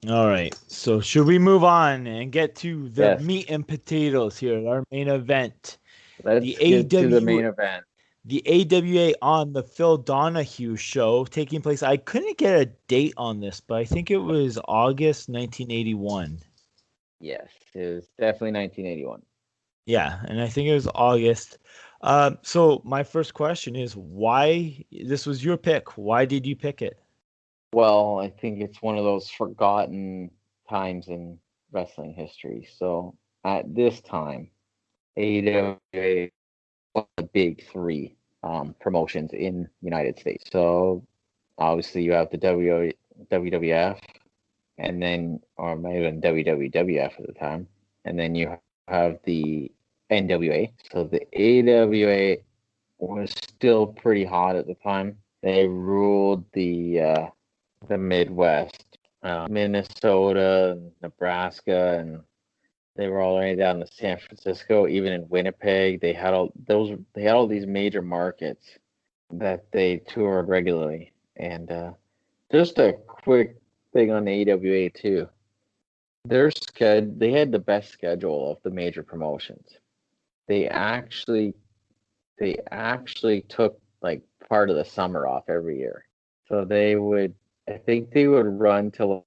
All right. So should we move on and get to the Yes, meat and potatoes here, our main event? The let's get to the AW main event. the AWA on the Phil Donahue show taking place. I couldn't get a date on this, but I think it was August 1981. Yes, it was definitely 1981. Yeah, and I think it was August. So my first question is why this was your pick? Why did you pick it? Well, I think it's one of those forgotten times in wrestling history. So at this time, AWA was the big three promotions in United States. So obviously you have the WWF, and then or maybe even WWF at the time, and then you have the NWA. So the AWA was still pretty hot at the time. They ruled the Midwest, Minnesota, Nebraska, and they were all the way down to San Francisco. Even in Winnipeg, they had all those. They had all these major markets that they toured regularly. And just a quick thing on the AWA too. They had the best schedule of the major promotions. They actually they actually took like part of the summer off every year. So I think they would run till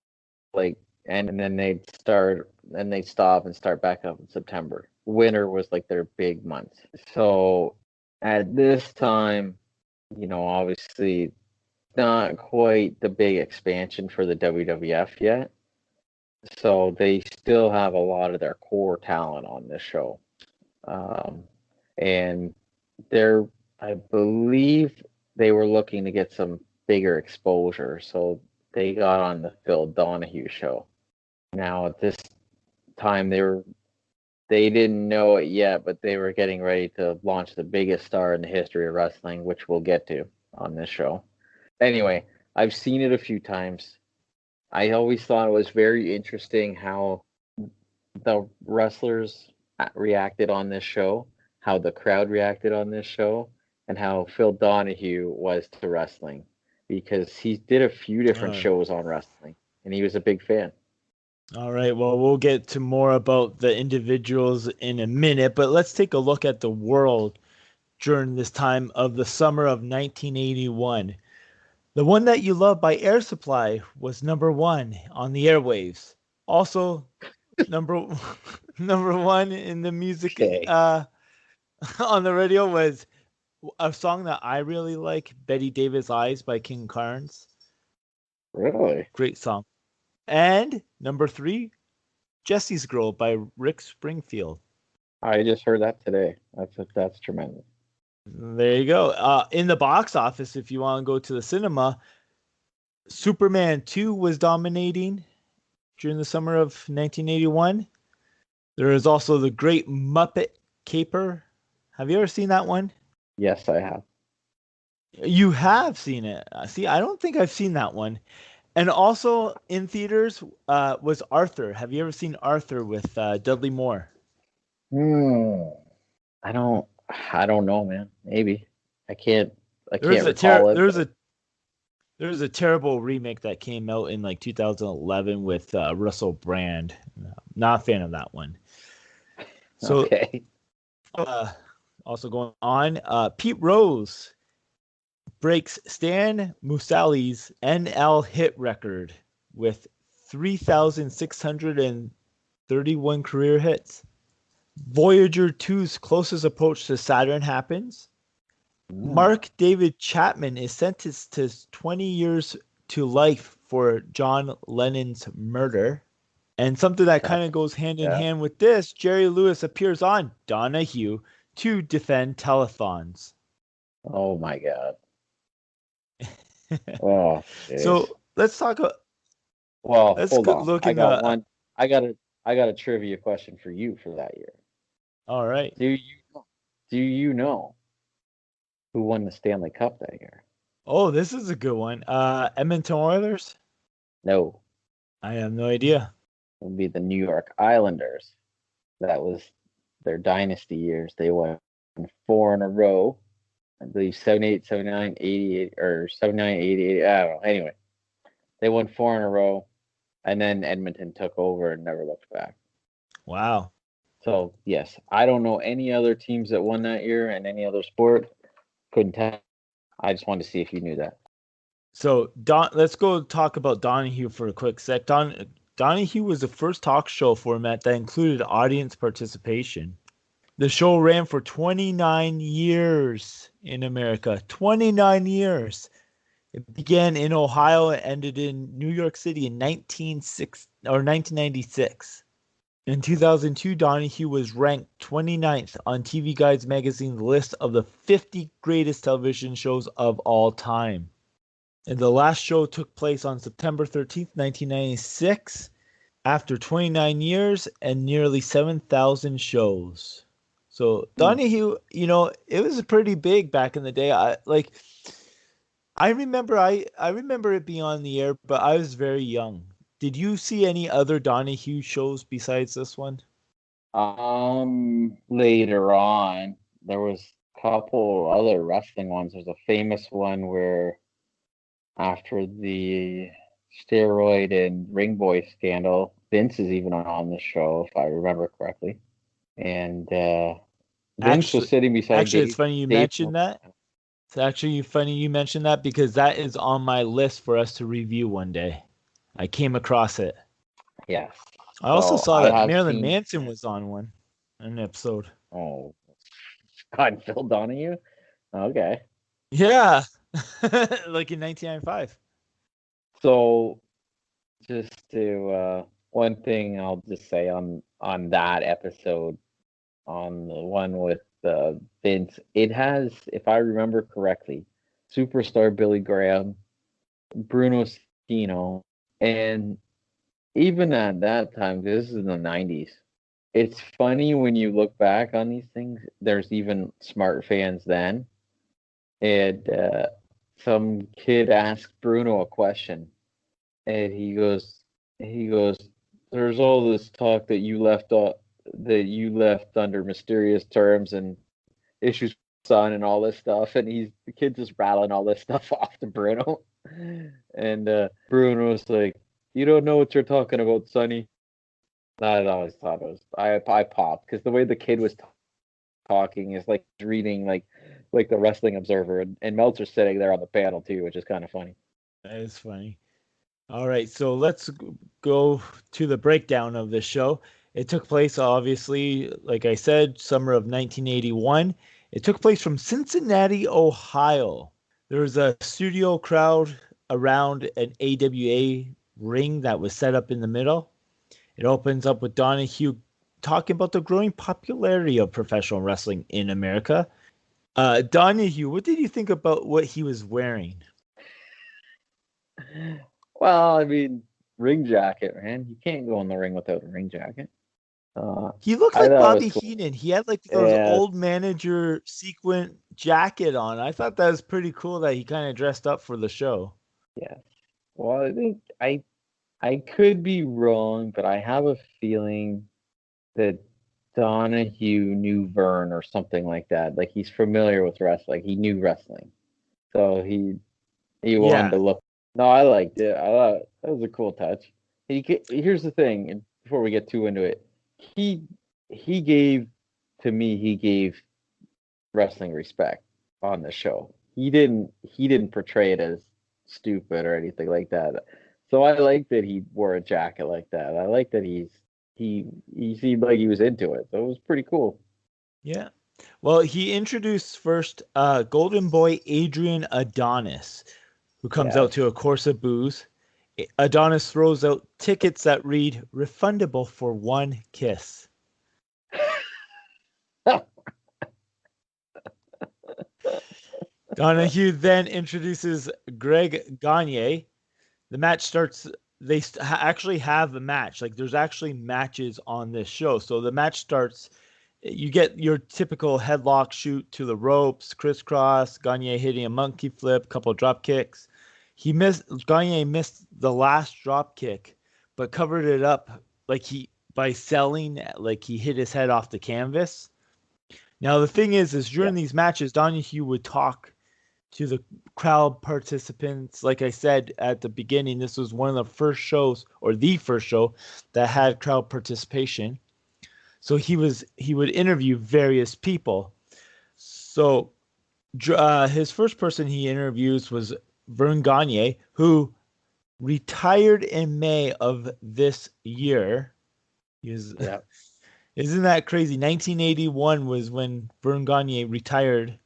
like, and then they'd stop and start back up in September. Winter was like their big month. So at this time, obviously not quite the big expansion for the WWF yet. So they still have a lot of their core talent on this show. Um, and they're, I believe they were looking to get some bigger exposure. So they got on the Phil Donahue show. Now at this time they didn't know it yet, but they were getting ready to launch the biggest star in the history of wrestling, which we'll get to on this show. Anyway, I've seen it a few times. I always thought it was very interesting how the wrestlers reacted on this show, how the crowd reacted on this show, and how Phil Donahue was to wrestling because he did a few different Uh, shows on wrestling and he was a big fan. all right. Well, we'll get to more about the individuals in a minute, but let's take a look at the world during this time of the summer of 1981. The One That You Love by Air Supply was number one on the airwaves. Also, number number one in the music Okay. on the radio was a song that I really like, Betty Davis Eyes by King Carnes. Really? Great song. And number three, Jesse's Girl by Rick Springfield. I just heard that today. That's tremendous. There you go. In the box office, if you want to go to the cinema, Superman 2 was dominating during the summer of 1981. There is also the Great Muppet Caper. Have you ever seen that one? Yes, I have. You have seen it. See, I don't think I've seen that one. And also in theaters was Arthur. Have you ever seen Arthur with Dudley Moore? Hmm. I don't. I don't know, man. Maybe. I can't. I There's can't a ter- recall it, there's but a there's a terrible remake that came out in like 2011 with Russell Brand. Not a fan of that one. So okay. uh, also going on, Pete Rose breaks Stan Musali's NL hit record with 3,631 career hits. Voyager 2's closest approach to Saturn happens. Hmm. Mark David Chapman is sentenced to 20 years to life for John Lennon's murder. And something that kind That's of goes hand in yeah. hand with this, Jerry Lewis appears on Donahue to defend telethons. Oh my God. Oh jeez. So let's talk. Well, Let's hold on. look I in got the. one. I got a trivia question for you for that year. All right. Do you know who won the Stanley Cup that year? Oh, this is a good one. Edmonton Oilers. No, I have no idea. it would be the New York Islanders. That was their dynasty years. They won four in a row. I believe 78, 79, 88, or 79, 88. I don't know. Anyway, they won four in a row. and then Edmonton took over and never looked back. Wow. So yes, I don't know any other teams that won that year and any other sport. Couldn't tell. I just wanted to see if you knew that. So let's go talk about Donahue for a quick sec. Donahue was the first talk show format that included audience participation. The show ran for 29 years in America. 29 years. It began in Ohio and ended in New York City in 1996. In 2002, Donahue was ranked 29th on TV Guide's magazine's list of the 50 greatest television shows of all time. And the last show took place on September 13th, 1996, after 29 years and nearly 7,000 shows. So Donahue, it was pretty big back in the day. I remember it being on the air, but I was very young. Did you see any other Donahue shows besides this one? Later on, there was a couple other wrestling ones. There's a famous one where after the steroid and ring boy scandal, Vince is even on the show, if I remember correctly. And Vince was sitting beside Actually, it's funny you Dave. mentioned that. It's actually funny you mentioned that because that is on my list for us to review one day. I came across it. Yes. I also saw I that have Marilyn seen. Manson was on an episode. Oh, God, Phil Donahue. Okay. Yeah, like in 1995. So, just to one thing I'll just say on that episode, on the one with Vince, it has, if I remember correctly, superstar Billy Graham, Bruno Sino, and even at that time, this is in the 90s. It's funny when you look back on these things. There's even smart fans then, and some kid asked Bruno a question, and he goes, "There's all this talk that you left under mysterious terms and issues, son, and all this stuff," and the kid just rattling all this stuff off to Bruno, and Bruno's like, "You don't know what you're talking about, Sonny." I always thought it was I popped because the way the kid was talking is like reading like the Wrestling Observer, and Meltzer's sitting there on the panel too, which is kind of funny. That is funny. All right, so let's go to the breakdown of this show. It took place, obviously, like I said, summer of 1981. It took place from Cincinnati, Ohio. There was a studio crowd around an AWA ring that was set up in the middle. It opens up with Donahue talking about the growing popularity of professional wrestling in America. Donahue, what did you think about what he was wearing? Well, I mean, ring jacket, man. You can't go in the ring without a ring jacket. He looked I like thought it was Bobby cool. Heenan. He had like those Yeah, old manager sequin jacket on. I thought that was pretty cool that he kind of dressed up for the show. yeah. Well, I think I could be wrong, but I have a feeling that Donahue knew Vern or something like that. Like he's familiar with wrestling. He knew wrestling, so he wanted Yeah. to look. No, I liked it. I thought that was a cool touch. Here's the thing, and before we get too into it, he he gave he gave wrestling respect on the show. He didn't portray it as stupid or anything like that. So I like that he wore a jacket like that. I like that he seemed like he was into it. So it was pretty cool. Yeah. Well, he introduced first Golden Boy Adrian Adonis, who comes out Yes. to a course of booze. Adonis throws out tickets that read refundable for one kiss. Donahue then introduces Greg Gagne. The match starts. They actually have a match. Like there's actually matches on this show. So the match starts. You get your typical headlock shoot to the ropes, crisscross. Gagne hitting a monkey flip, couple drop kicks. Gagne missed the last drop kick, but covered it up by selling like he hit his head off the canvas. Now the thing is Yeah. during these matches, Donahue would talk to the crowd participants. Like I said at the beginning, this was one of the first shows, or the first show, that had crowd participation. So he would interview various people. So his first person he interviews was Vern Gagne, who retired in May of this year. Yeah. Isn't that crazy? 1981 was when Vern Gagne retired.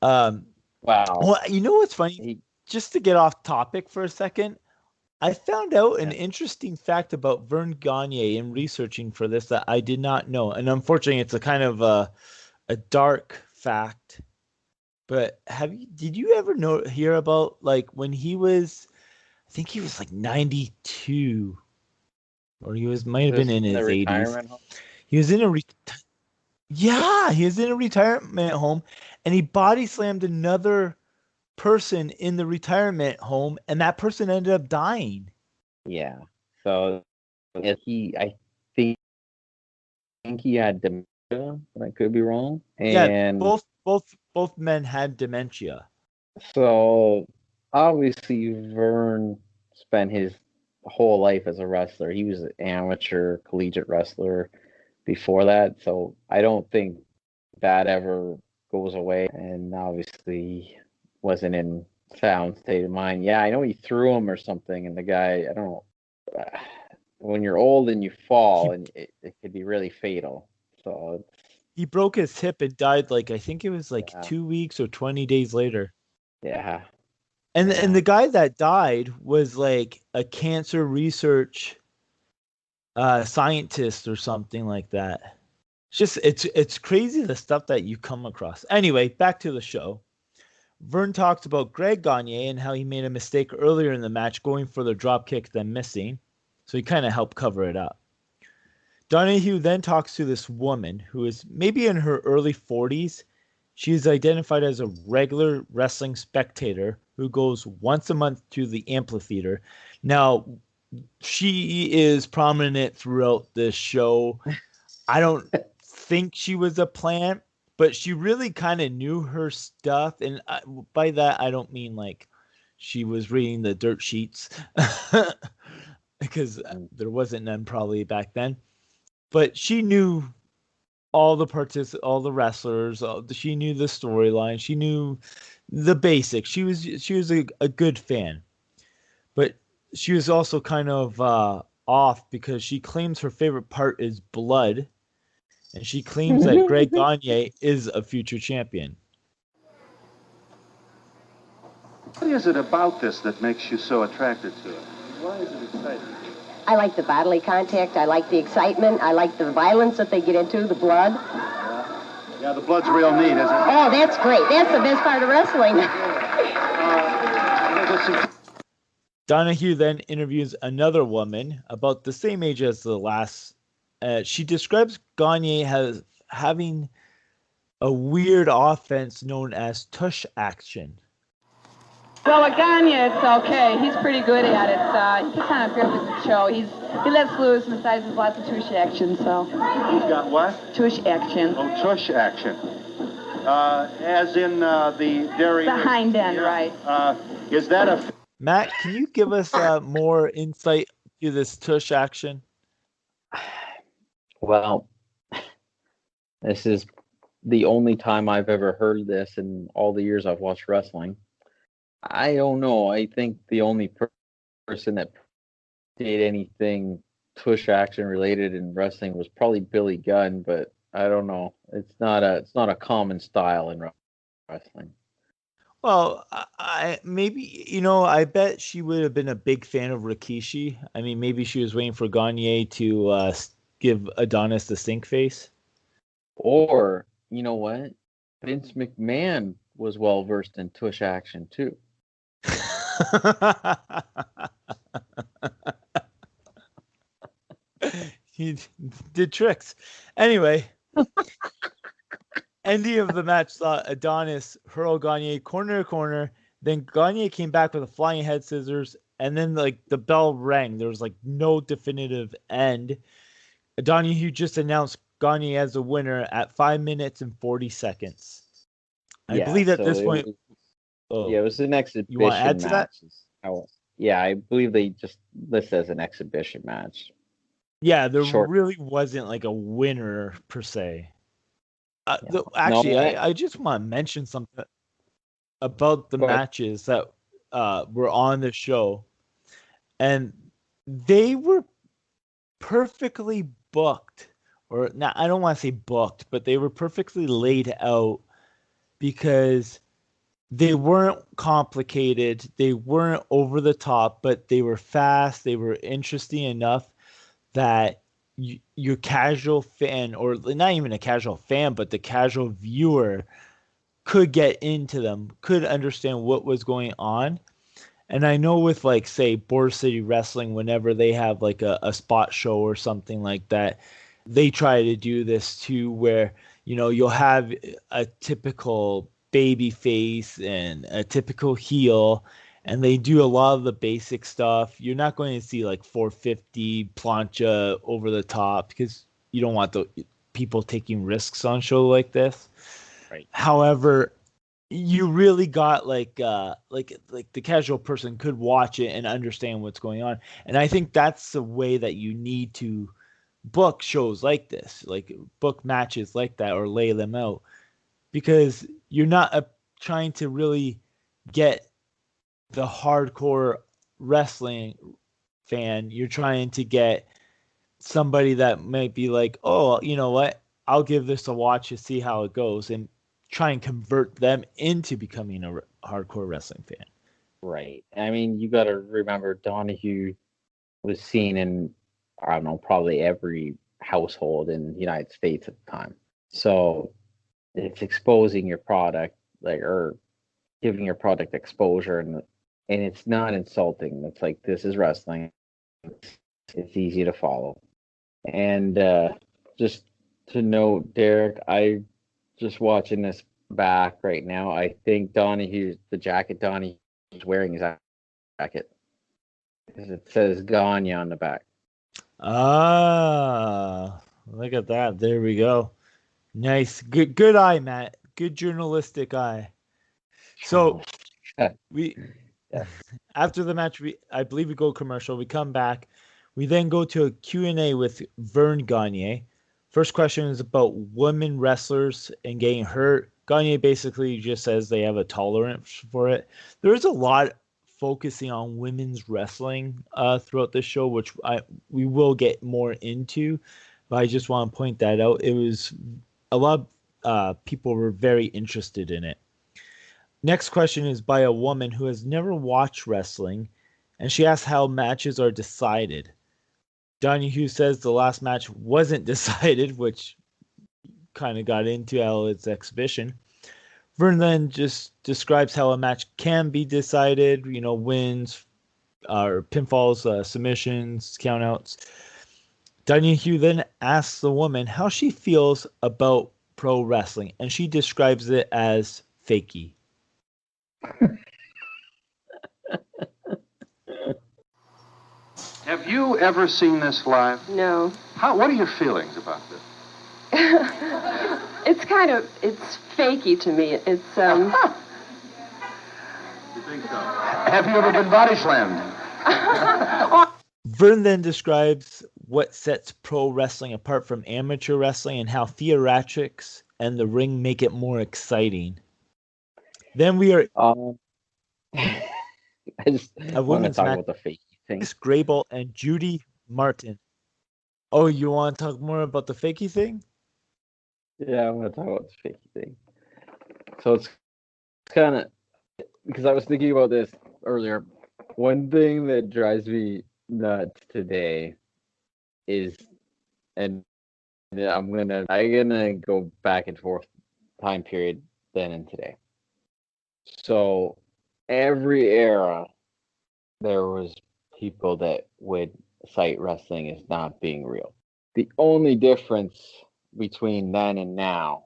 Wow. Well, you know what's funny? He, Just to get off topic for a second, I found out an yeah. interesting fact about Vern Gagne in researching for this that I did not know. And unfortunately, it's a kind of a dark fact. But did you ever hear about like when he was, I think he was like 92, or might Was have been this in in the his 80s. retirement home? He was in a yeah, he was in a retirement home, and he body slammed another person in the retirement home, and that person ended up dying. Yeah. So I think he had dementia, but I could be wrong. Yeah, And both men had dementia. so obviously Vern spent his whole life as a wrestler. He was an amateur collegiate wrestler before that, so I don't think that ever goes away. And obviously wasn't in sound state of mind. Yeah, I know he threw him or something, and the guy, I don't know. When you're old and you fall, He and it could be really fatal. So he broke his hip and died like I think it was like yeah, 2 weeks or 20 days later. yeah, And yeah. the guy that died was like a cancer research scientist or something like that. It's crazy the stuff that you come across. Anyway, back to the show. Vern talks about Greg Gagne and how he made a mistake earlier in the match going for the drop kick then missing. So he kind of helped cover it up. Donahue then talks to this woman who is maybe in her early 40s. She is identified as a regular wrestling spectator who goes once a month to the amphitheater. Now, she is prominent throughout this show. I don't think she was a plant, but she really kind of knew her stuff. And by that, I don't mean like she was reading the dirt sheets because there wasn't none probably back then. But she knew all the wrestlers. She knew the storyline. She knew the basics. She was a good fan, but she was also kind of off because she claims her favorite part is blood, and she claims that Greg Gagne is a future champion. What is it about this that makes you so attracted to it? Why is it exciting? I like the bodily contact. I like the excitement. I like the violence that they get into, the blood. Yeah, the blood's real neat, isn't it? Oh, that's great. That's the best part of wrestling. Donahue then interviews another woman about the same age as the last. She describes Gagne as having a weird offense known as tush action. Well, with Gagne, it's okay. He's pretty good at it. He kind of feels with the show. He lets loose, and besides, there's lots of tush action. So He's got what? tush action. Oh, tush action. As in the dairy. The hind end, right? Is that a... Matt, can you give us more insight to this tush action? Well, this is the only time I've ever heard this in all the years I've watched wrestling. I don't know. I think the only person that did anything tush action related in wrestling was probably Billy Gunn, but I don't know. It's not a common style in wrestling. Well, I I bet she would have been a big fan of Rikishi. I mean, maybe she was waiting for Gagne to give Adonis the stink face. Or, you know what? Vince McMahon was well versed in tush action too. He did tricks. Anyway, ending of the match saw Adonis hurl Gagne corner to corner. Then Gagne came back with a flying head scissors, and then like the bell rang. There was like no definitive end. Donahue just announced Gagne as a winner at 5 minutes and 40 seconds. I believe at this point Yeah, it Oh, was an you want to add exhibition to that? match. Yeah, I believe they just list it as an exhibition match. Yeah, there Short. really wasn't like a winner per se. Yeah. Actually, No, I just want to mention something about the but matches that were on the show, and they were perfectly booked, or not. I don't want to say booked, but they were perfectly laid out because they weren't complicated, they weren't over the top, but they were fast. They were interesting enough that your casual fan, or not even a casual fan, but the casual viewer could get into them, could understand what was going on. And I know with like say Border City Wrestling, whenever they have like a spot show or something like that, they try to do this too, where you'll have a typical baby face and a typical heel, and they do a lot of the basic stuff. You're not going to see like 450 plancha over the top because you don't want the people taking risks on a show like this. right. However, you really got like the casual person could watch it and understand what's going on. And I think that's the way that you need to book shows like this, like book matches like that, or lay them out, because you're not trying to really get the hardcore wrestling fan. You're trying to get somebody that might be like, oh, you know what, I'll give this a watch to see how it goes, and try and convert them into becoming a hardcore wrestling fan. Right. I mean, you got to remember Donahue was seen in, I don't know, probably every household in the United States at the time. So it's exposing your product, like, or giving your product exposure, and it's not insulting. It's like, this is wrestling. It's easy to follow. And just to note, Derek, I just watching this back right now. I think the jacket Donahue's wearing is jacket. It says Gagne on the back. Ah, look at that. There we go. Nice. Good eye, Matt. Good journalistic eye. So we Yeah. after the match, I believe we go commercial. We come back. We then go to a Q&A with Vern Gagne. First question is about women wrestlers and getting hurt. Gagne basically just says they have a tolerance for it. There is a lot focusing on women's wrestling throughout this show, which we will get more into, but I just want to point that out. It was a lot of people were very interested in it. Next question is by a woman who has never watched wrestling, and she asks how matches are decided. Donahue says the last match wasn't decided, which kind of got into Elliot's exhibition. Vern then just describes how a match can be decided, wins, or pinfalls, submissions, countouts. Donahue then asks the woman how she feels about pro wrestling, and she describes it as fakey. Have you ever seen this live? No. What are your feelings about this? It's fakey to me. It's, You think so? Have you ever been body slammed? Vern then describes what sets pro wrestling apart from amateur wrestling and how theatrics and the ring make it more exciting. Then we are I just a want to women's talk match. about the fake thing. Chris Grable and Judy Martin. Oh, you want to talk more about the fakey thing? Yeah, I want to talk about the fake thing. So it's kind of, because I was thinking about this earlier. One thing that drives me nuts today is, and I'm gonna go back and forth time period then and today. So every era there was people that would cite wrestling as not being real. The only difference between then and now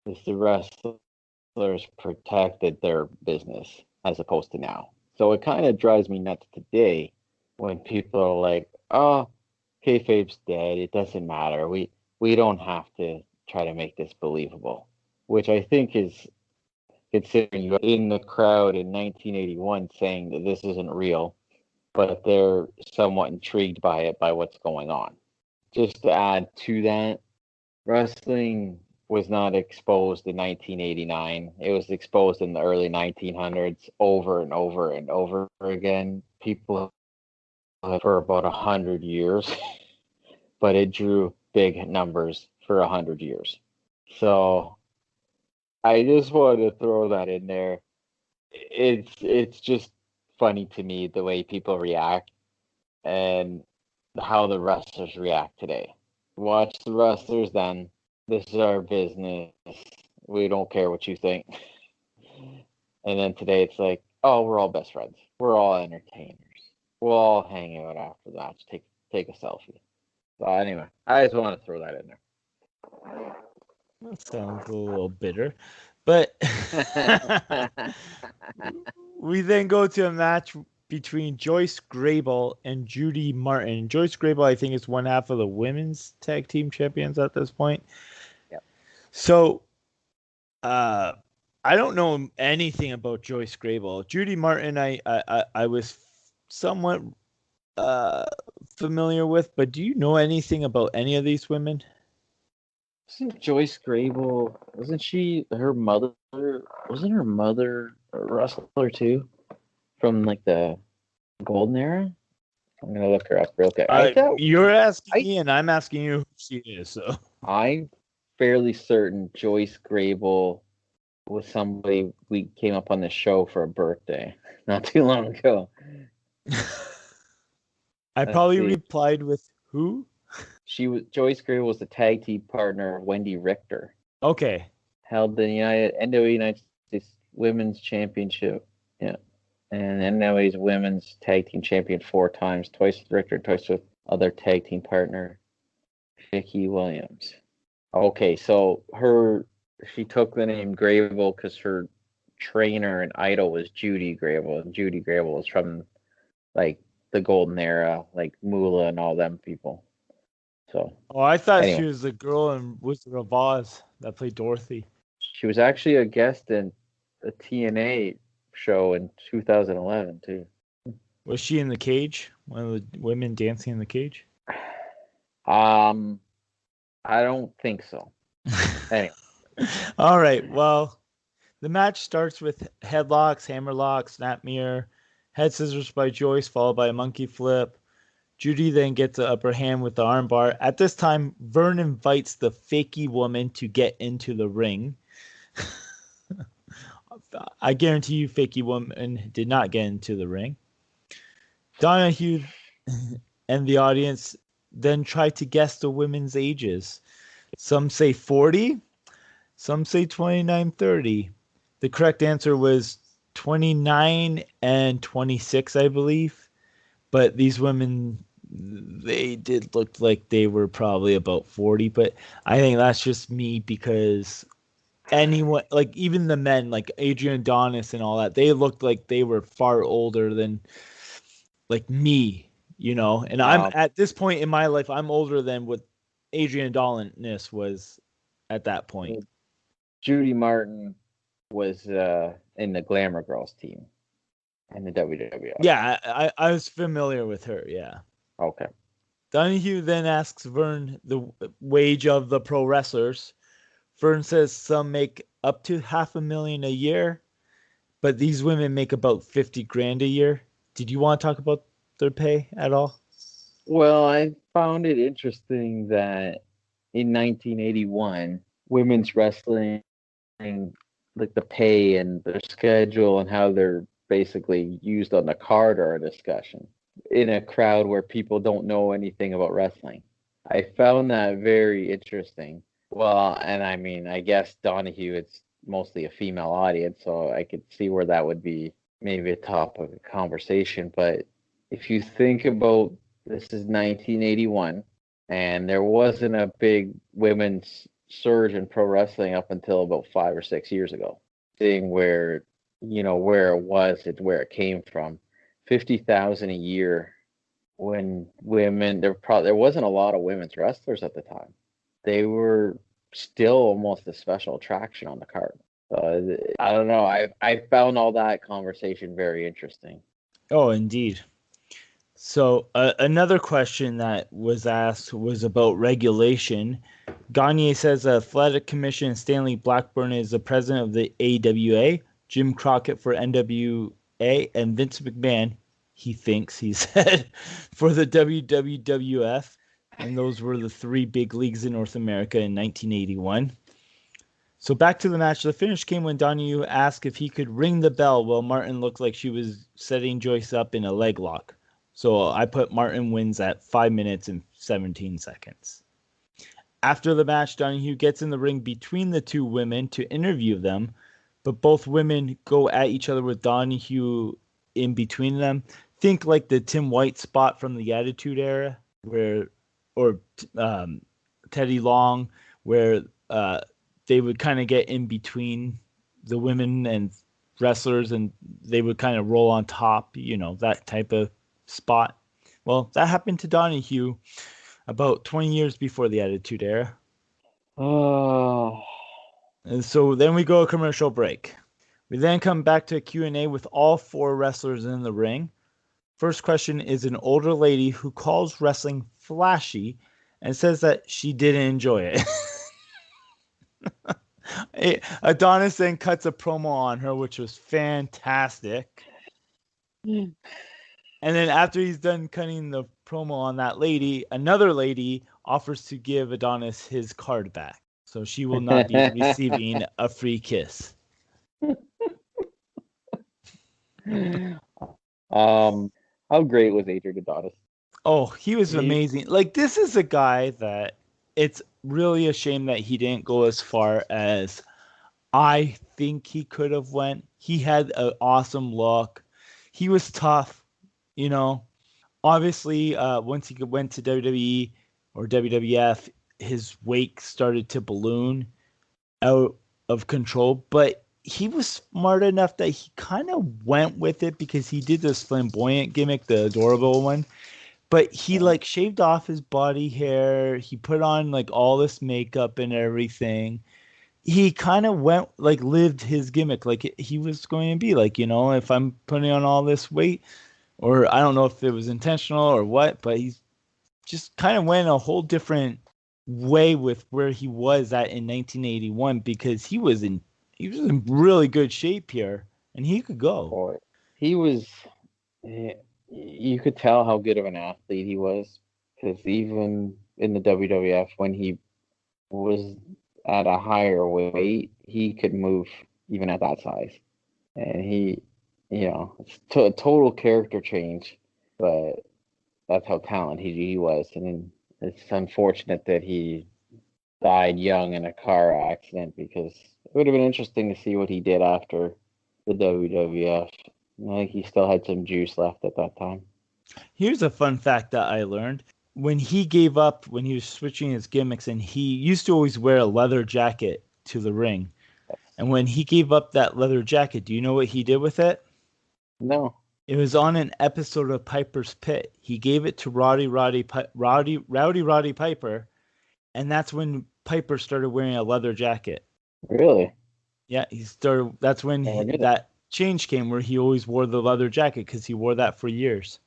is the wrestlers protected their business as opposed to now. So it kind of drives me nuts today when people are like, "Oh, kayfabe's dead. It doesn't matter. We don't have to try to make this believable," which I think is considering you're in the crowd in 1981 saying that this isn't real, but they're somewhat intrigued by it, by what's going on. Just to add to that, wrestling was not exposed in 1989. It was exposed in the early 1900s over and over and over again. People for about 100 years, but it drew big numbers for 100 years. So I just wanted to throw that in there. It's just funny to me the way people react and how the wrestlers react today. Watch the wrestlers then. This is our business. We don't care what you think. And then today it's like, oh, we're all best friends. We're all entertainers. We'll all hang out after the match. Take a selfie. So anyway, I just want to throw that in there. That sounds a little bitter. But we then go to a match between Joyce Grable and Judy Martin. Joyce Grable, I think, is one half of the women's tag team champions at this point. Yep. So, I don't know anything about Joyce Grable. Judy Martin, I was somewhat familiar with, but do you know anything about any of these women? Wasn't Joyce Grable? Wasn't she her mother? Wasn't her mother a wrestler too, from like the golden era? I'm gonna look her up real quick. You're asking me, and I'm asking you who she is. So I'm fairly certain Joyce Grable was somebody we came up on the show for a birthday not too long ago. I probably replied with who? Joyce Grable was the tag team partner of Wendy Richter. Okay. Held the NWA United States Women's Championship. Yeah. And NWA's Women's Tag Team Champion 4 times, twice with Richter, twice with other tag team partner, Vicky Williams. Okay, so she took the name Grable because her trainer and idol was Judy Grable. And Judy Grable was from like the golden era, like Moolah and all them people. So. Oh, I thought she was the girl in Wizard of Oz that played Dorothy. She was actually a guest in a TNA show in 2011 too. Was she in the cage? One of the women dancing in the cage? I don't think so. Anyway. All right. Well, the match starts with headlocks, hammerlocks, snapmere, head scissors by Joyce, followed by a monkey flip. Judy then gets the upper hand with the armbar. At this time, Vern invites the fakey woman to get into the ring. I guarantee you, fakey woman did not get into the ring. Donahue and the audience then try to guess the women's ages. Some say 40, some say 29, 30. The correct answer was 29 and 26, I believe. But these women, they did look like they were probably about 40. But I think that's just me because anyone, like even the men, like Adrian Adonis and all that, they looked like they were far older than like me, you know. And I'm at this point in my life, I'm older than what Adrian Adonis was at that point. Judy Martin was in the Glamour Girls team in the WWF. Yeah, I was familiar with her. Yeah. Okay. Donahue then asks Vern the wage of the pro wrestlers. Vern says some make up to $500,000 a year, but these women make about $50,000 a year. Did you want to talk about their pay at all? Well, I found it interesting that in 1981, women's wrestling, like the pay and their schedule and how they're basically used on the card are a discussion in a crowd where people don't know anything about wrestling. I found that very interesting. Well, and I mean, I guess Donahue, it's mostly a female audience, so I could see where that would be maybe a topic of conversation. But if you think about, this is 1981, and there wasn't a big women's surge in pro wrestling up until about 5 or 6 years ago. Thing where, you know, where it was, it's where it came from. 50,000 a year when women, there wasn't a lot of women's wrestlers at the time. They were still almost a special attraction on the card. I don't know. I found all that conversation very interesting. Oh, indeed. So another question that was asked was about regulation. Gagne says the Athletic Commission, Stanley Blackburn is the president of the AWA, Jim Crockett for NWA, and Vince McMahon, he thinks, he said, for the WWF. And those were the three big leagues in North America in 1981. So back to the match. The finish came when Donahue asked if he could ring the bell while Martin looked like she was setting Joyce up in a leg lock. So I put Martin wins at 5 minutes and 17 seconds. After the match, Donahue gets in the ring between the two women to interview them, but both women go at each other with Donahue in between them. Think like the Tim White spot from the Attitude Era, or Teddy Long, where they would kind of get in between the women and wrestlers, and they would kind of roll on top, that type of spot. Well, that happened to Donahue about 20 years before the Attitude Era. Oh. And so then we go a commercial break. We then come back to a Q&A with all four wrestlers in the ring. First question is an older lady who calls wrestling flashy and says that she didn't enjoy it. Adonis then cuts a promo on her, which was fantastic. And then after he's done cutting the promo on that lady, another lady offers to give Adonis his card back. So she will not be receiving a free kiss. How great was Adrian Adonis? Oh, he was amazing. Like, this is a guy that it's really a shame that he didn't go as far as I think he could have went. He had an awesome look. He was tough. Obviously, once he went to WWE or WWF, his weight started to balloon out of control. But he was smart enough that he kind of went with it because he did this flamboyant gimmick, the adorable one. But he shaved off his body hair. He put on all this makeup and everything. He kind of went lived his gimmick like he was going to be if I'm putting on all this weight. Or I don't know if it was intentional or what, but he's just kind of went a whole different way with where he was at in 1981 because he was in really good shape here and he could go. Boy, he was. You could tell how good of an athlete he was because even in the WWF, when he was at a higher weight, he could move even at that size, and he. It's a total character change, but that's how talented he was. And it's unfortunate that he died young in a car accident because it would have been interesting to see what he did after the WWF. I think he still had some juice left at that time. Here's a fun fact that I learned. When he gave up, when he was switching his gimmicks, and he used to always wear a leather jacket to the ring. And when he gave up that leather jacket, do you know what he did with it? No. It was on an episode of Piper's Pit. He gave it to Rowdy Piper, and that's when Piper started wearing a leather jacket. Really? Yeah, that's when that change came where he always wore the leather jacket because he wore that for years.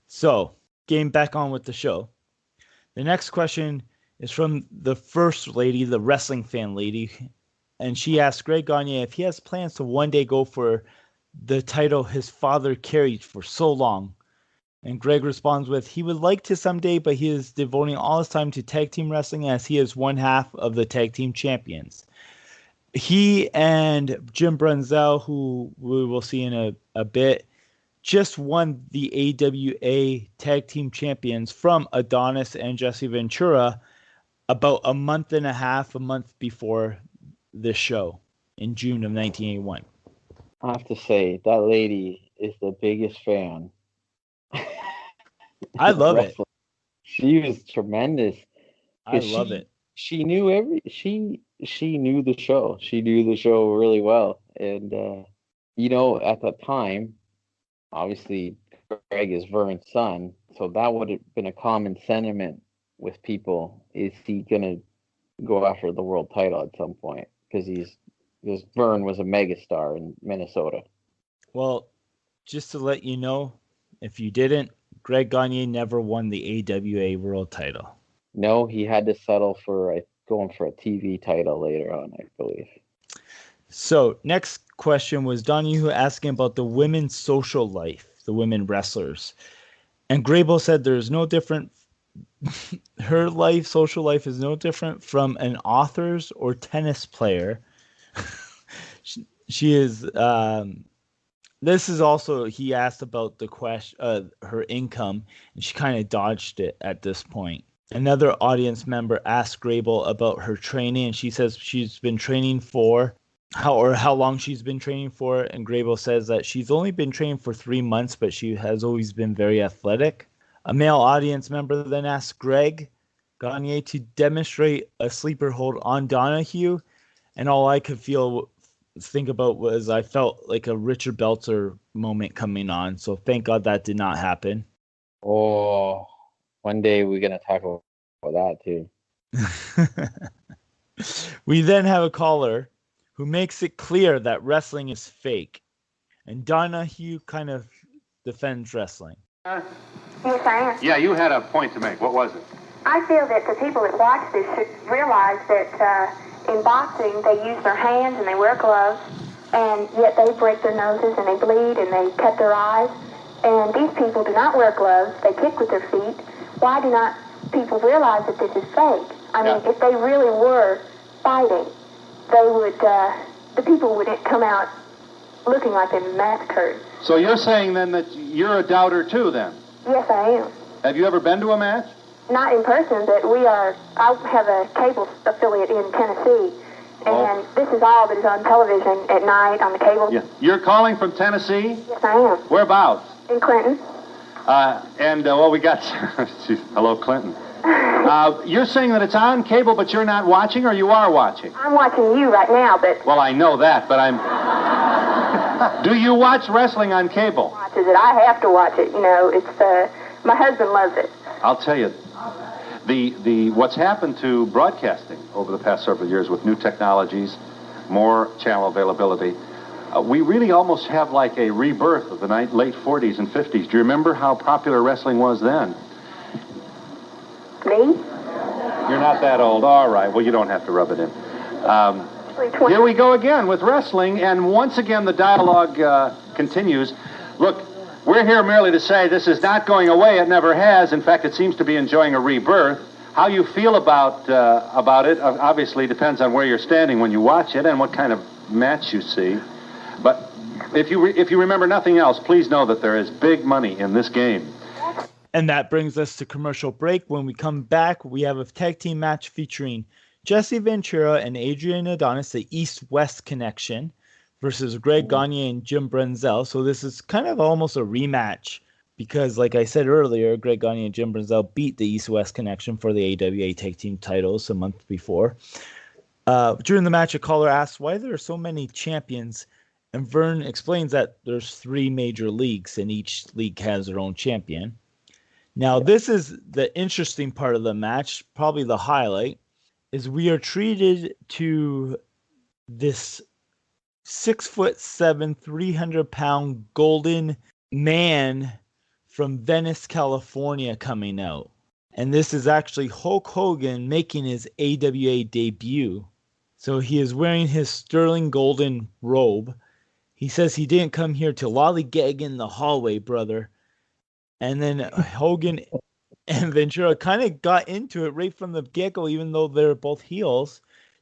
So, getting back on with the show. The next question is from the first lady, the wrestling fan lady, and she asked Greg Gagne if he has plans to one day go for the title his father carried for so long. And Greg responds with, he would like to someday, but he is devoting all his time to tag team wrestling as he is one half of the tag team champions. He and Jim Brunzell, who we will see in a bit, just won the AWA tag team champions from Adonis and Jesse Ventura about a month before this show in June of 1981. I have to say, that lady is the biggest fan. I love it. She was tremendous. I love it. She knew she knew the show. She knew the show really well. And at the time, obviously Greg is Vern's son, so that would have been a common sentiment with people. Is he gonna go after the world title at some point? Because he's because Vern was a megastar in Minnesota. Well, just to let you know, if you didn't, Greg Gagne never won the AWA world title. No, he had to settle for going for a TV title later on, I believe. So, next question was Donahue asking about the women's social life, the women wrestlers. And Grable said there's no different. Her life, social life, is no different from an author's or tennis player. She is. This is also, he asked about the question, her income, and she kind of dodged it at this point. Another audience member asked Grable about her training, and she says she's been training for how long she's been training for, and Grable says that she's only been training for 3 months, but she has always been very athletic. A male audience member then asked Greg Gagne to demonstrate a sleeper hold on Donahue, and all I could think about was I felt like a Richard Belzer moment coming on, so thank God that did not happen. Oh, one day we're going to talk about that too. We then have a caller who makes it clear that wrestling is fake, and Donahue kind of defends wrestling. Yes, I am. Yeah, you had a point to make. What was it? I feel that the people that watch this should realize that in boxing they use their hands and they wear gloves, and yet they break their noses and they bleed and they cut their eyes. And these people do not wear gloves. They kick with their feet. Why do not people realize that this is fake? I mean, if they really were fighting, they would. The people would come out looking like they were massacred. So you're saying then that you're a doubter too, then? Yes, I am. Have you ever been to a match? Not in person, but I have a cable affiliate in Tennessee, and this is all that is on television at night on the cable. Yeah. You're calling from Tennessee? Yes, I am. Whereabouts? In Clinton. We got... Hello, Clinton. You're saying that it's on cable, but you're not watching, or you are watching? I'm watching you right now, but... Well, I know that, but I'm... Do you watch wrestling on cable? Watches it. I have to watch it. You know, it's... my husband loves it. I'll tell you, what's happened to broadcasting over the past several years with new technologies, more channel availability, we really almost have like a rebirth of the late 40s and 50s. Do you remember how popular wrestling was then? Me? You're not that old. All right. Well, you don't have to rub it in. Here we go again with wrestling, and once again the dialogue continues. Look, we're here merely to say this is not going away. It never has. In fact, it seems to be enjoying a rebirth. How you feel about it obviously depends on where you're standing when you watch it and what kind of match you see. But if you remember nothing else, please know that there is big money in this game. And that brings us to commercial break. When we come back, we have a tag team match featuring Jesse Ventura and Adrian Adonis, the East-West Connection, versus Greg Gagne and Jim Brunzell. So this is kind of almost a rematch because, like I said earlier, Greg Gagne and Jim Brunzell beat the East-West Connection for the AWA Tag Team titles a month before. During the match, a caller asks why there are so many champions, and Vern explains that there's 3 major leagues, and each league has their own champion. Now, this is the interesting part of the match, probably the highlight, is we are treated to this 6'7", 300-pound golden man from Venice, California coming out. And this is actually Hulk Hogan making his AWA debut. So he is wearing his sterling golden robe. He says he didn't come here to lollygag in the hallway, brother. And then Hogan and Ventura kind of got into it right from the get-go, even though they're both heels,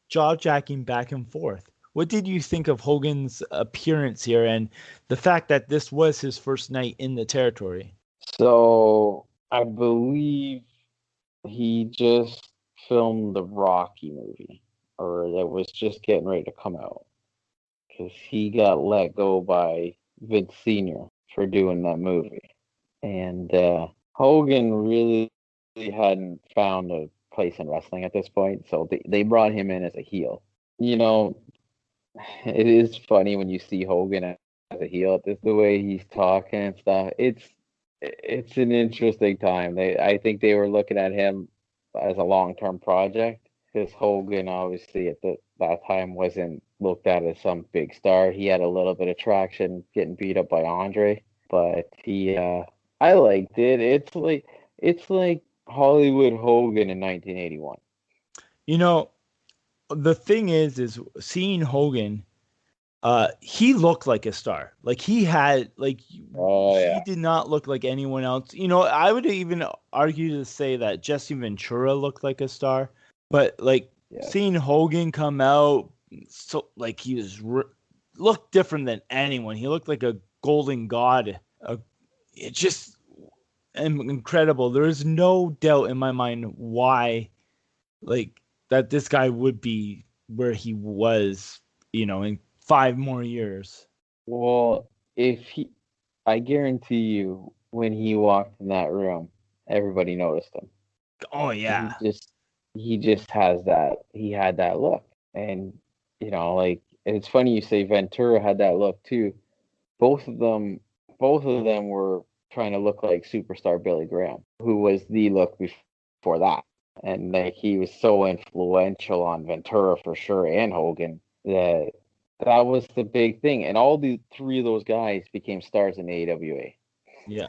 jaw-jacking back and forth. What did you think of Hogan's appearance here and the fact that this was his first night in the territory? So I believe he just filmed the Rocky movie, or that was just getting ready to come out, because he got let go by Vince Sr. for doing that movie. And Hogan really hadn't found a place in wrestling at this point, so they brought him in as a heel. You know, it is funny when you see Hogan as a heel, just the way he's talking and stuff. It's an interesting time. I think they were looking at him as a long-term project, because Hogan obviously at that time wasn't looked at as some big star. He had a little bit of traction getting beat up by Andre, but I liked it. It's like Hollywood Hogan in 1981. You know, the thing is seeing Hogan, he looked like a star. Like he had, like, he did not look like anyone else. You know, I would even argue to say that Jesse Ventura looked like a star, but like seeing Hogan come out, so like he was looked different than anyone. He looked like a golden god. It just incredible. There is no doubt in my mind why, like, that this guy would be where he was, you know, in 5 more years. Well, I guarantee you, when he walked in that room, everybody noticed him. Oh yeah. He just has that. He had that look, and you know, like, and it's funny you say Ventura had that look too. Both of them were trying to look like superstar Billy Graham, who was the look before that, and like he was so influential on Ventura for sure and Hogan that was the big thing, and all the 3 of those guys became stars in the AWA. Yeah,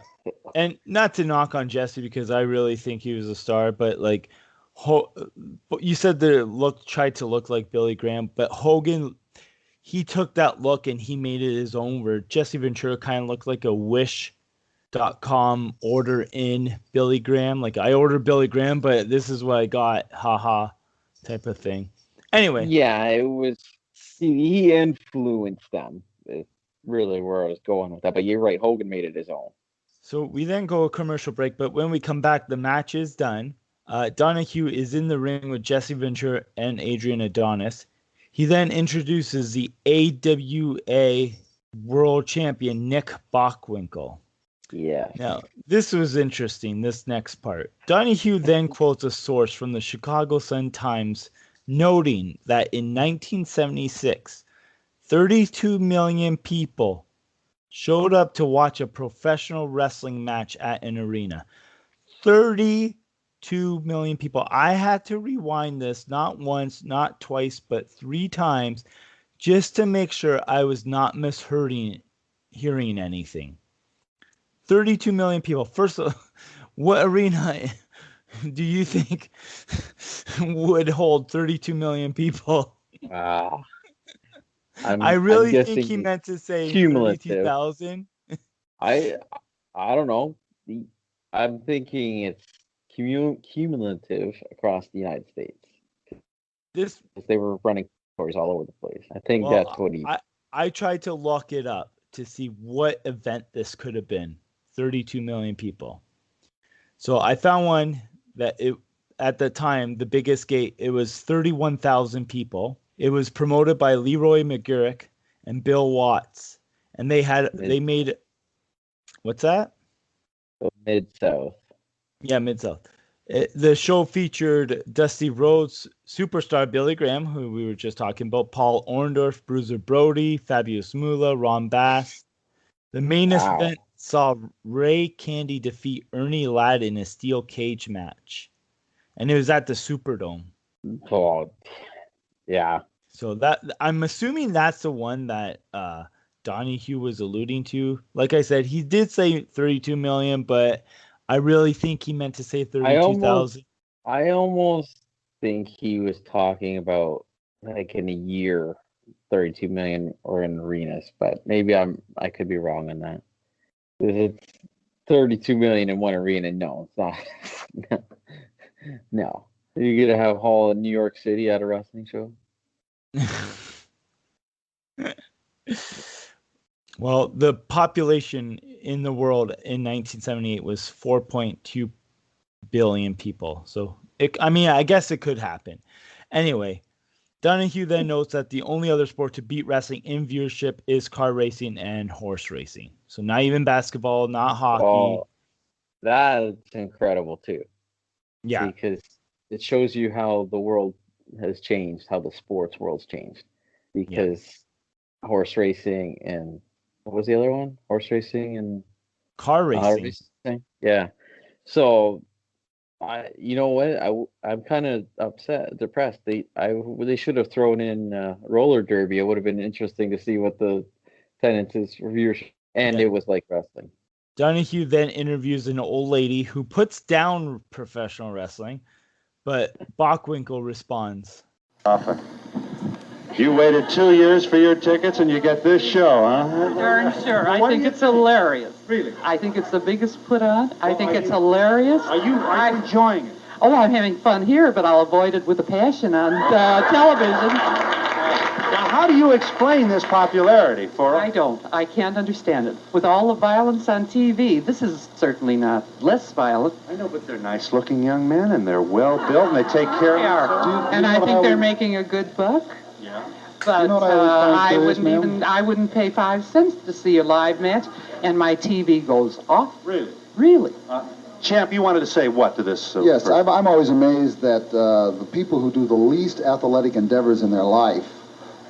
and not to knock on Jesse because I really think he was a star, but like, you said the tried to look like Billy Graham, but Hogan, he took that look and he made it his own. Where Jesse Ventura kind of looked like a Wish.com order in Billy Graham, like I ordered Billy Graham, but this is what I got, haha, type of thing. Anyway, yeah, it was. He influenced them. It's really where I was going with that. But you're right, Hogan made it his own. So we then go a commercial break, but when we come back, the match is done. Donahue is in the ring with Jesse Ventura and Adrian Adonis. He then introduces the AWA World Champion Nick Bockwinkel. Yeah. Now, this was interesting, this next part. Donahue then quotes a source from the Chicago Sun-Times noting that in 1976, 32 million people showed up to watch a professional wrestling match at an arena. 32 million people. I had to rewind this not once, not twice, but 3 times just to make sure I was not mishearing anything. 32 million people. First of all, what arena do you think would hold 32 million people? Wow. I really think he meant to say 32,000. I don't know. I'm thinking it's cumulative across the United States. They were running stories all over the place. I think that's what I tried to look it up to see what event this could have been. 32 million people. So I found one that at the time, the biggest gate, it was 31,000 people. It was promoted by Leroy McGurk and Bill Watts. And they made, what's that? Mid-South. Yeah, Mid-South. The show featured Dusty Rhodes, superstar Billy Graham, who we were just talking about, Paul Orndorff, Bruiser Brody, Fabius Moolah, Ron Bass. The main event saw Ray Candy defeat Ernie Ladd in a steel cage match. And it was at the Superdome. Oh, yeah. So that, I'm assuming that's the one that Donahue was alluding to. Like I said, he did say 32 million, but I really think he meant to say 32,000. I almost think he was talking about like in a year, 32 million or in arenas, but maybe I could be wrong on that. It's 32 million in one arena. No, it's not. No. You're going to have Hall in New York City at a wrestling show? Well, the population in the world in 1978 was 4.2 billion people. So, I guess it could happen. Anyway, Donahue then notes that the only other sport to beat wrestling in viewership is car racing and horse racing. So not even basketball, not hockey. Oh, that's incredible too. Yeah. Because it shows you how the world has changed, how the sports world's changed. Because horse racing and what was the other one? Horse racing and car racing. Yeah. So You know what? I'm kind of depressed. They should have thrown in roller derby. It would have been interesting to see what the attendance viewership, and Yeah. it was like wrestling. Donahue then interviews an old lady who puts down professional wrestling, but Bockwinkel responds. Often. You waited 2 years for your tickets and you get this show, huh? Darn sure. I think it's hilarious. Really? I think it's the biggest put on. I think it's hilarious. Are you enjoying it? Oh, I'm having fun here, but I'll avoid it with a passion on television. Now, how do you explain this popularity for I don't. I can't understand it. With all the violence on TV, this is certainly not less violent. I know, but they're nice-looking young men, and they're well-built, and they take care They of are. And I think they're making a good buck. Yeah. But You know what I always find curious, I wouldn't pay 5 cents to see a live match, and my TV goes off. Really? Really. Champ, you wanted to say what to this? Yes, person? I'm always amazed that the people who do the least athletic endeavors in their life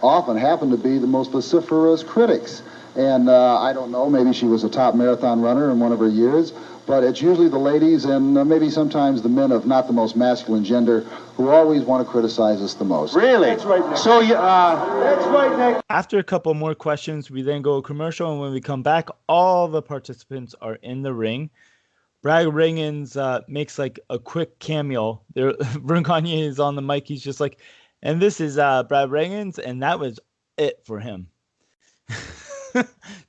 often happen to be the most vociferous critics. And I don't know, maybe she was a top marathon runner in one of her years, but it's usually the ladies and maybe sometimes the men of not the most masculine gender who always want to criticize us the most. Really? That's right, Nick. So you, that's right, Nick. After a couple more questions, we then go commercial, and when we come back, all the participants are in the ring. Brad Rheingans makes like a quick cameo. Vern Gagne is on the mic. He's just like, and this is Brad Rheingans, and that was it for him.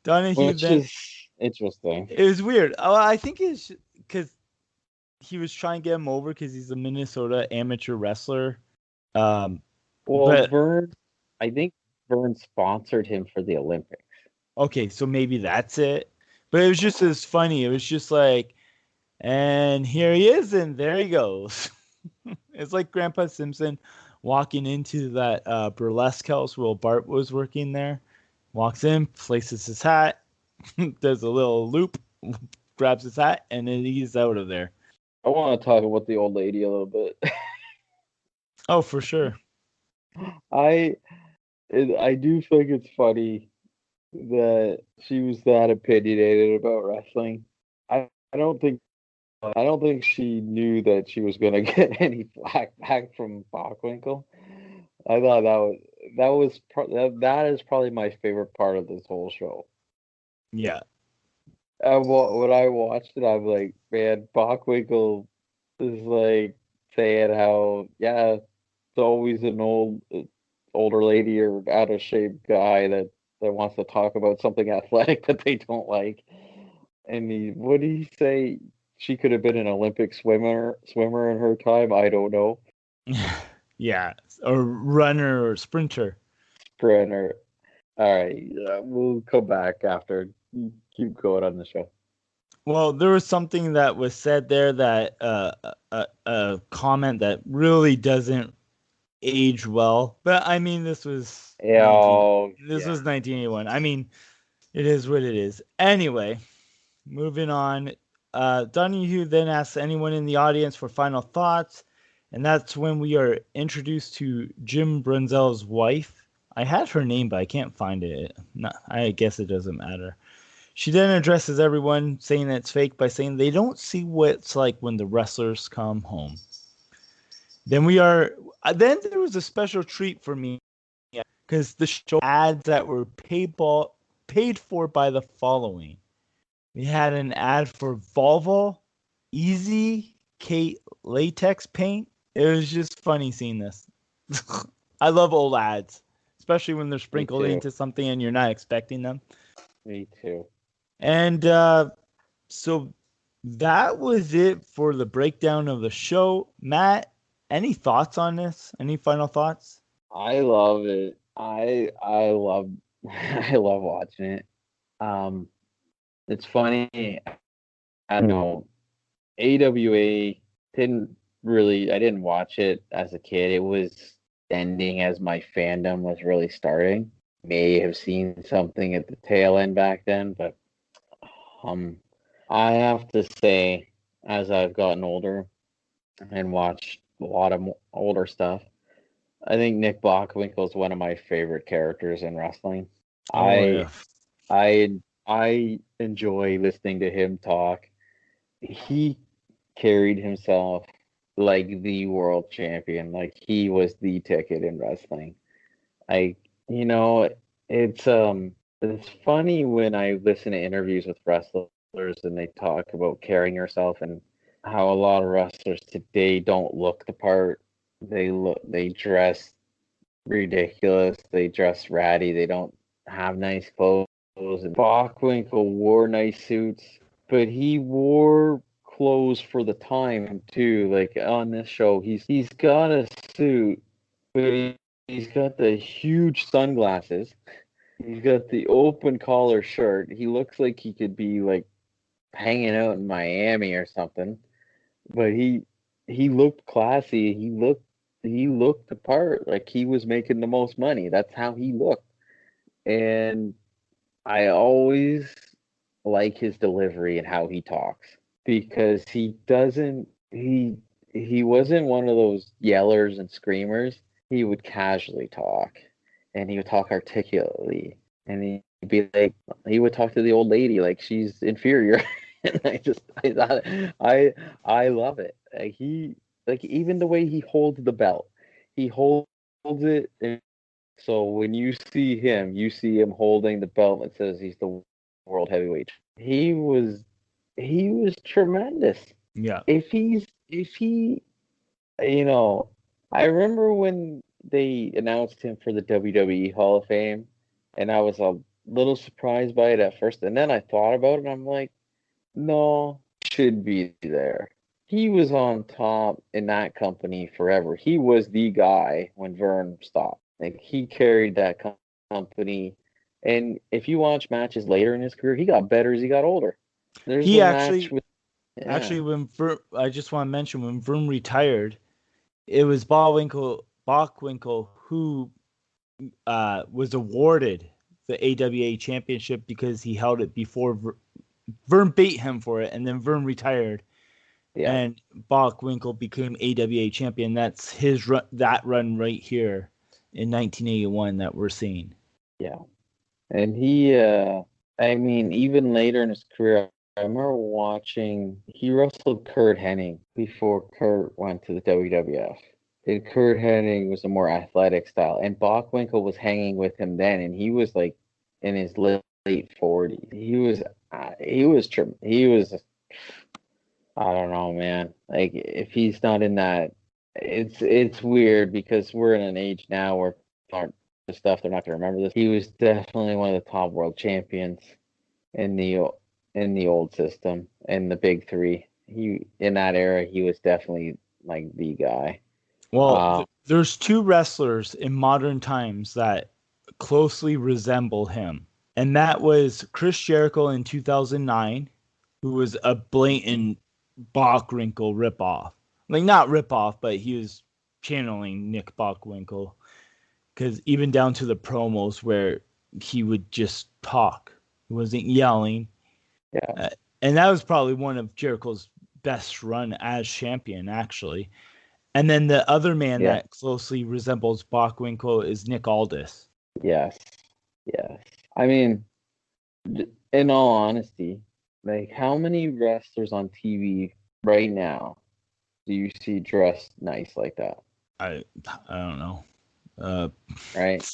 Donahue Which then, is interesting. it was weird. Oh, I think it's because he was trying to get him over because he's a Minnesota amateur wrestler. Well, but- I think Vern sponsored him for the Olympics. Okay, so maybe that's it. But it was just as funny. It was just like, and here he is, and there he goes. It's like Grandpa Simpson walking into that burlesque house while Bart was working there. Walks in, places his hat, does a little loop, grabs his hat, and then he's out of there. I want to talk about the old lady a little bit. Oh, for sure. I do think it's funny that she was that opinionated about wrestling. I don't think she knew that she was gonna get any flack back from Bockwinkel. I thought that is probably my favorite part of this whole show. Yeah. When I watched it, I'm like, man, Bockwinkel is like saying how, yeah, it's always an older lady or out of shape guy that wants to talk about something athletic that they don't like. And what did he say? She could have been an Olympic swimmer in her time. I don't know. Yeah, or runner or sprinter. Sprinter. All right, we'll come back after. Keep going on the show. Well, there was something that was said there that a comment that really doesn't age well. But I mean, this was was 1981. I mean, it is what it is. Anyway, moving on. Donahue then asks anyone in the audience for final thoughts, and that's when we are introduced to Jim Brunzell's wife. I had her name, but I can't find it. I guess it doesn't matter. She then addresses everyone, saying that it's fake by saying they don't see what it's like when the wrestlers come home. Then there was a special treat for me because the show ads that were paid for by the following. We had an ad for Volvo, Easy, Kate latex paint. It was just funny seeing this. I love old ads, especially when they're sprinkled into something and you're not expecting them. Me too. And so that was it for the breakdown of the show. Matt, any thoughts on this? Any final thoughts? I love it. I love watching it. It's funny. I don't know. AWA I didn't watch it as a kid. It was ending as my fandom was really starting. May have seen something at the tail end back then, but I have to say, as I've gotten older and watched a lot of older stuff, I think Nick Bockwinkel is one of my favorite characters in wrestling. I enjoy listening to him talk. He carried himself like the world champion. Like he was the ticket in wrestling. I, you know, it's funny when I listen to interviews with wrestlers and they talk about carrying yourself and how a lot of wrestlers today don't look the part. They dress ridiculous. They dress ratty. They don't have nice clothes. And Bockwinkel wore nice suits, but he wore clothes for the time too. Like on this show, he's got a suit, but he's got the huge sunglasses. He's got the open collar shirt. He looks like he could be like hanging out in Miami or something. But he looked classy. He looked the part. Like he was making the most money. That's how he looked. And I always like his delivery and how he talks because he wasn't one of those yellers and screamers. He would casually talk and he would talk articulately and he'd be like he would talk to the old lady like she's inferior. And I thought I love it. Like even the way he holds the belt. He holds it and so when you see him holding the belt that says he's the world heavyweight. He was tremendous. Yeah. If he you know, I remember when they announced him for the WWE Hall of Fame, and I was a little surprised by it at first, and then I thought about it, and I'm like, no, should be there. He was on top in that company forever. He was the guy when Vern stopped. Like he carried that company, and if you watch matches later in his career, he got better as he got older. There's He a match actually with actually yeah, when I just want to mention when Vroom retired, it was Bockwinkel who was awarded the AWA championship because he held it before Vern beat him for it, and then Vern retired, yeah, and Bockwinkel became AWA champion. That's his run, that run right here in 1981 that we're seeing. yeah. And I mean, even later in his career, I remember watching, he wrestled Kurt Hennig before Kurt went to the WWF. And Kurt Hennig was a more athletic style. And Bockwinkel was hanging with him then, and he was like in his late 40s. I don't know, man. Like, if he's not in that, it's weird because we're in an age now where aren't the stuff they're not going to remember this. He was definitely one of the top world champions in the old system in the big three. He in that era he was definitely like the guy. Well, there's two wrestlers in modern times that closely resemble him, and that was Chris Jericho in 2009, who was a blatant Bockwinkel ripoff. Like not ripoff, but he was channeling Nick Bockwinkel because even down to the promos where he would just talk, he wasn't yelling. Yeah, And that was probably one of Jericho's best run as champion, actually. And then the other man yeah, that closely resembles Bockwinkel is Nick Aldis. yes, yes. I mean, in all honesty, like how many wrestlers on TV right now do you see dressed nice like that? I don't know. Right?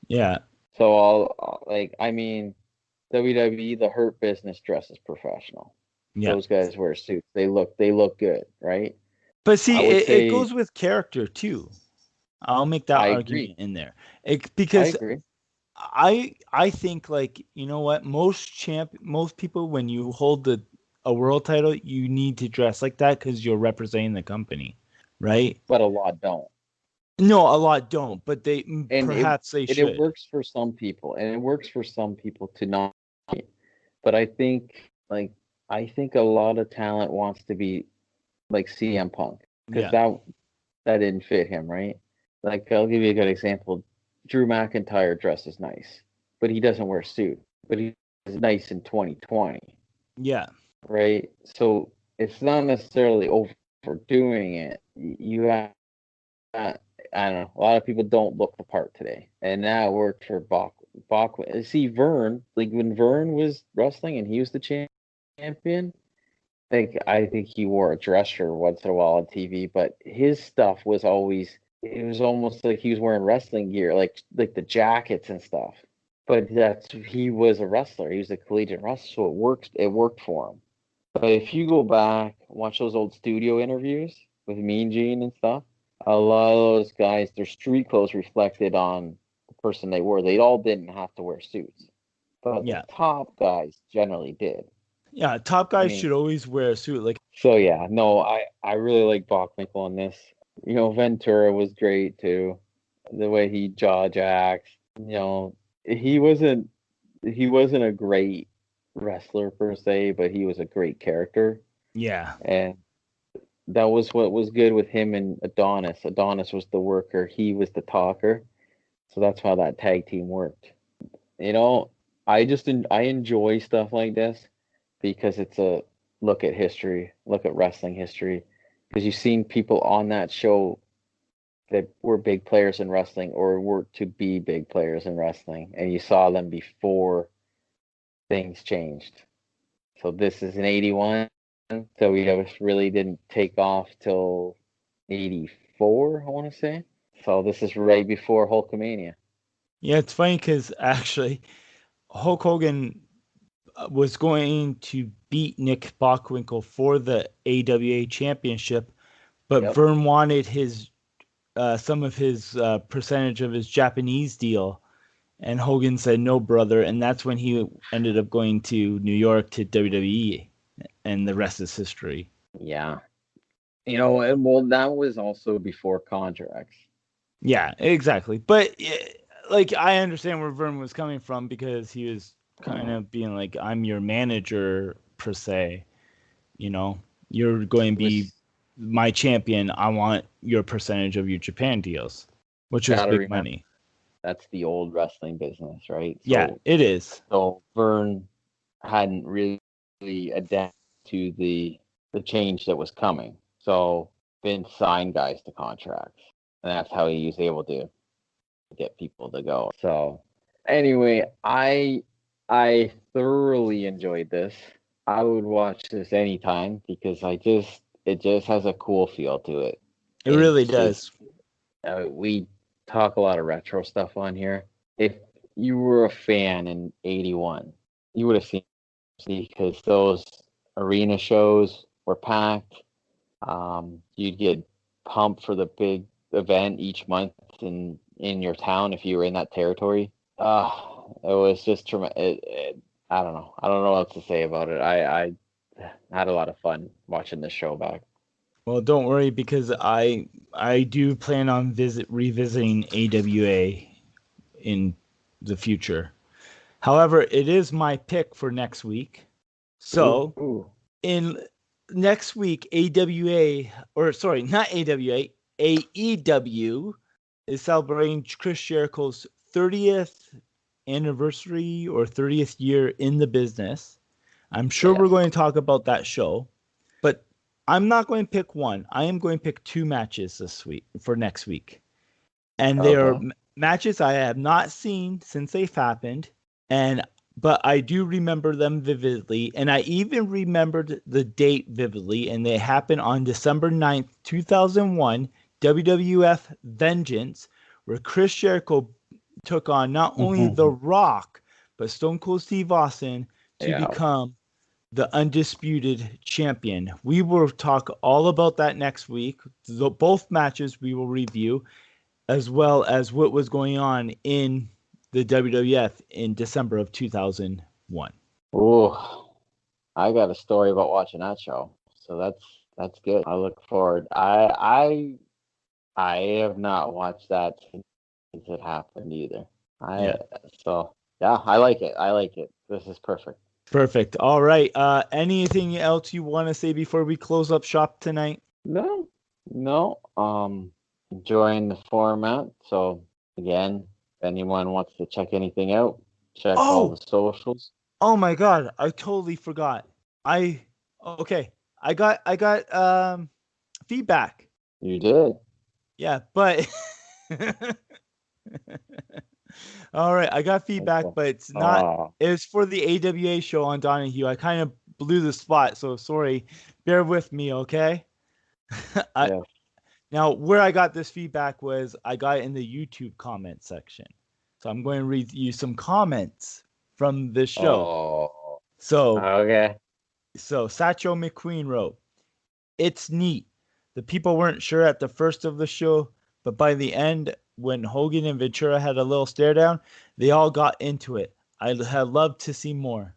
Yeah. So all like I mean, WWE, the Hurt Business dresses professional. Yeah. Those guys wear suits. They look good, right? But see, I would it say goes with character too. I'll make that I argument agree. in there. I Because agree. I think like, you know what, most people when you hold a world title, you need to dress like that because you're representing the company, right? But a lot don't. No, a lot don't, but And perhaps they it should. works for some people, and it works for some people to not. But I think a lot of talent wants to be like CM Punk because Yeah. that didn't fit him, right? Like I'll give you a good example. Drew McIntyre dresses nice, but he doesn't wear a suit. But he's nice in 2020, Yeah. right? So it's not necessarily overdoing it. You have, I don't know. A lot of people don't look the part today, and that worked for Bach. See Vern, like when Vern was wrestling and he was the champion, I think he wore a dress shirt once in a while on TV, but his stuff was always, it was almost like he was wearing wrestling gear, like the jackets and stuff. But he was a wrestler. He was a collegiate wrestler, so it worked for him. But if you go back and watch those old studio interviews with Mean Gene and stuff, a lot of those guys, their street clothes reflected on the person they were. They all didn't have to wear suits, but the Yeah. top guys generally did. Yeah, top I guys mean, should always wear a suit. Like, so yeah, no, I really like Bockwinkel on this. Ventura was great too. The way he jaw jacks. He wasn't he wasn't a great wrestler per se, but he was a great character. yeah, And that was what was good with him and Adonis. Adonis was the worker, he was the talker. So that's how that tag team worked. I enjoy stuff like this because it's a look at history, look at wrestling history, because you've seen people on that show that were big players in wrestling or were to be big players in wrestling, and you saw them before things changed. So this is in 81. So we really didn't take off till 84, I want to say. So this is right before Hulkamania. yeah. It's funny because actually, Hulk Hogan was going to beat Nick Bockwinkel for the AWA championship, but Yep. Vern wanted some of his percentage of his Japanese deal, and Hogan said no, brother, and that's when he ended up going to New York to WWE, and the rest is history. Yeah. And well, that was also before contracts. Yeah, exactly. But like, I understand where Vern was coming from because he was kind of being like, I'm your manager per se. You're going to be my champion. I want your percentage of your Japan deals, which is big money. That's the old wrestling business, right? So, yeah, it is. So Vern hadn't really adapted to the change that was coming. So Vince signed guys to contracts, and that's how he was able to get people to go. So anyway, I thoroughly enjoyed this. I would watch this anytime because it just has a cool feel to it. It really does. We talk a lot of retro stuff on here. If you were a fan in 81, you would have seen, because those arena shows were packed. You'd get pumped for the big event each month in your town if you were in that territory. It was just tremendous. I don't know. I don't know what to say about it. I had a lot of fun watching this show back. Well, don't worry, because I do plan on revisiting AWA in the future. However, it is my pick for next week. So in next week, AWA, or sorry, not AWA, AEW is celebrating Chris Jericho's 30th anniversary or 30th year in the business. I'm sure we're going to talk about that show, but I'm not going to pick one. I am going to pick two matches this week for next week. And they are matches I have not seen since they've happened, but I do remember them vividly, and I even remembered the date vividly, and they happened on December 9th, 2001, WWF Vengeance, where Chris Jericho took on not only The Rock, but Stone Cold Steve Austin to become the undisputed champion. We will talk all about that next week. Both matches we will review, as well as what was going on in the WWF in December of 2001. Oh, I got a story about watching that show, so that's good. I look forward. I have not watched that since it happened either. So yeah, I like it. I like it. This is perfect. Perfect. All right. Anything else you want to say before we close up shop tonight? No. Enjoying the format. So again, if anyone wants to check anything out, check all the socials. Oh my God, I totally forgot. I got feedback. You did. Yeah, but all right, I got feedback, but it's not. It's for the AWA show on Donahue. I kind of blew the spot, so sorry. Bear with me, okay? Yeah. Now, where I got this feedback was I got it in the YouTube comment section. So I'm going to read you some comments from this show. Oh. So Okay. Satchel McQueen wrote, "It's neat. The people weren't sure at the first of the show, but by the end, when Hogan and Ventura had a little stare down, they all got into it. I'd have loved to see more."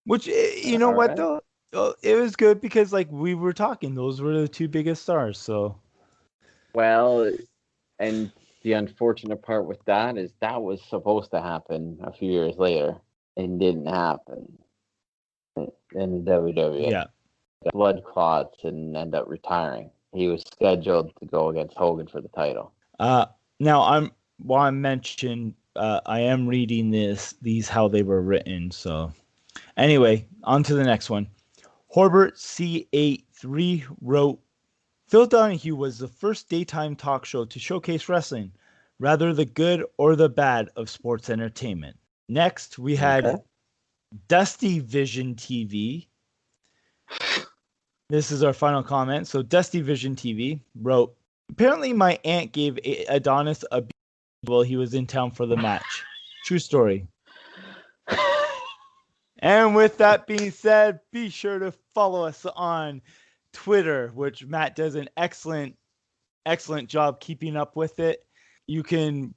Which, you know All what, right. though? It was good because, like, we were talking. Those were the two biggest stars, so. Well, and the unfortunate part with that is that was supposed to happen a few years later and didn't happen in WWE. Yeah. Blood clots and end up retiring. He was scheduled to go against Hogan for the title. Now while I mentioned, I am reading these how they were written. So anyway, on to the next one. Horbert C83 wrote, "Phil Donahue was the first daytime talk show to showcase wrestling, rather the good or the bad of sports entertainment." Next, we had Dusty Vision TV. This is our final comment. So Dusty Vision TV wrote, "Apparently my aunt gave Adonis a beat while he was in town for the match. True story." And with that being said, be sure to follow us on Twitter, which Matt does an excellent job keeping up with it. You can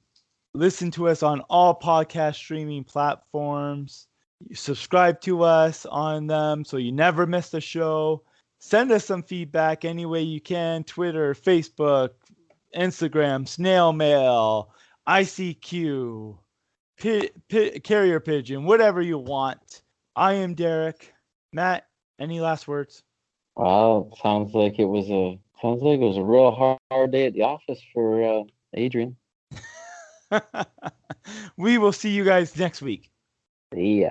listen to us on all podcast streaming platforms. You subscribe to us on them so you never miss the show. Send us some feedback any way you can. Twitter, Facebook, Instagram, snail mail, ICQ, carrier pigeon, whatever you want. I am Derek. Matt, any last words? Well, sounds like it was a real hard day at the office for Adrian. We will see you guys next week. See ya.